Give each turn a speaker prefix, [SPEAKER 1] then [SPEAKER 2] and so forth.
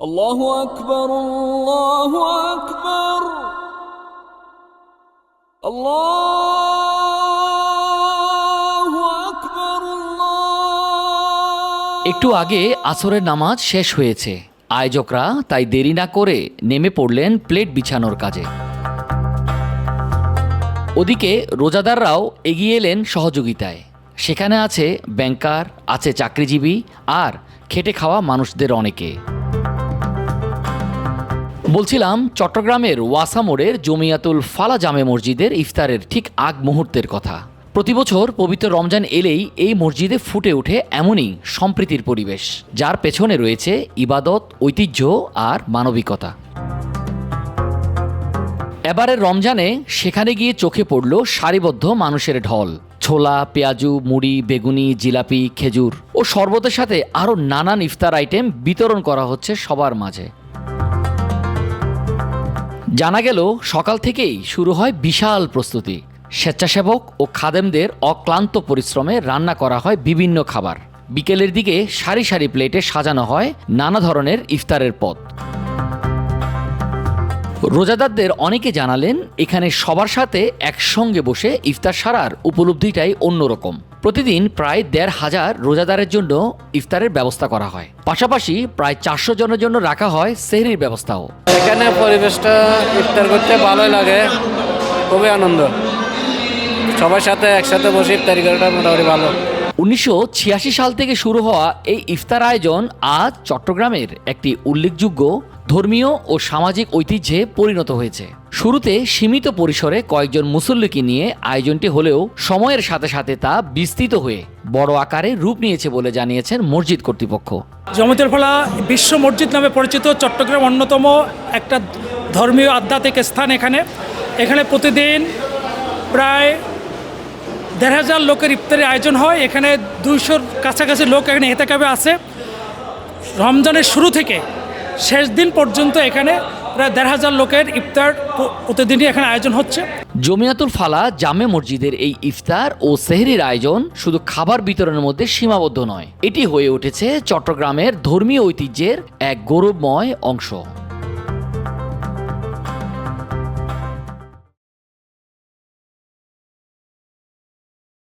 [SPEAKER 1] আল্লাহু আকবার, আল্লাহু আকবার, আল্লাহু আকবার, আল্লাহ।
[SPEAKER 2] একটু আগে আসরের নামাজ শেষ হয়েছে। আয়োজকরা তাই দেরি না করে নেমে পড়লেন প্লেট বিছানোর কাজে। ওদিকে রোজাদাররাও এগিয়ে এলেন সহযোগিতায়। সেখানে আছে ব্যাংকার, আছে চাকরিজীবী, আর খেটে খাওয়া মানুষদের অনেকে। বলছিলাম চট্টগ্রামের ওয়াসা মোড়ের জমিয়াতুল ফালা জামে মসজিদের ইফতারের ঠিক আগ মুহূর্তের কথা। প্রতি বছর পবিত্র রমজান এলেই এই মসজিদে ফুটে ওঠে এমনই সম্প্রীতির পরিবেশ, যার পেছনে রয়েছে ইবাদত, ঐতিহ্য আর মানবিকতা। এবারের রমজানে সেখানে গিয়ে চোখে পড়ল সারিবদ্ধ মানুষের ঢল। ছোলা, পেঁয়াজু, মুড়ি, বেগুনি, জিলাপি, খেজুর ও শরবতের সাথে আরও নানান ইফতার আইটেম বিতরণ করা হচ্ছে সবার মাঝে। জানা গেল সকাল থেকেই শুরু হয় বিশাল প্রস্তুতি। স্বেচ্ছাসেবক ও খাদেমদের অক্লান্ত পরিশ্রমে রান্না করা হয় বিভিন্ন খাবার। বিকেলের দিকে সারি সারি প্লেটে সাজানো হয় নানা ধরনের ইফতারের পদ। রোজাদারদের অনেকে জানালেন, এখানে সবার সাথে একসঙ্গে বসে ইফতার সারার উপলব্ধিটাই অন্যরকম। প্রতিদিন প্রায় ১৫০০ রোজাদারের জন্য ইফতারের ব্যবস্থা করা হয়। পাশাপাশি প্রায় ৪০০ জনের জন্য রাখা হয় সেহরির ব্যবস্থাও।
[SPEAKER 3] এখানে পরিবেশটা ইফতার করতে ভালোই লাগে, খুবই আনন্দ। সবার সাথে একসাথে বসে ইফতারি করাটা মোটামুটি ভালো।
[SPEAKER 2] ১৯৮৬ সাল থেকে শুরু হওয়া এই ইফতার আয়োজন আজ চট্টগ্রামের একটি উল্লেখযোগ্য ধর্মীয় ও সামাজিক ঐতিহ্যে পরিণত হয়েছে। শুরুতে সীমিত পরিসরে কয়েকজন মুসল্লিকে নিয়ে আয়োজনটি হলেও সময়ের সাথে সাথে তা বিস্তৃত হয়ে বড় আকারে রূপ নিয়েছে বলে জানিয়েছেন মসজিদ কর্তৃপক্ষ।
[SPEAKER 4] জমিয়াতুল ফালাহ বিশ্ব মসজিদ নামে পরিচিত চট্টগ্রাম অন্যতম একটা ধর্মীয় আধ্যাত্মিক স্থান। এখানে প্রতিদিন প্রায় ১৫০০ লোকের ইফতারের আয়োজন হয়। এখানে ২০০-র কাছাকাছি লোক এখানে এতেকাবে আছে। রমজানের শুরু থেকে শেষ দিন পর্যন্ত এখানে প্রায় ১৫০০ লোকের ইফতার প্রতিদিনই এখানে আয়োজন হচ্ছে।
[SPEAKER 2] জমিয়াতুল ফালাহ জামে মসজিদের এই ইফতার ও সেহরির আয়োজন শুধু খাবার বিতরণের মধ্যে সীমাবদ্ধ নয়, এটি হয়ে উঠেছে চট্টগ্রামের ধর্মীয় ঐতিহ্যের এক গৌরবময় অংশ।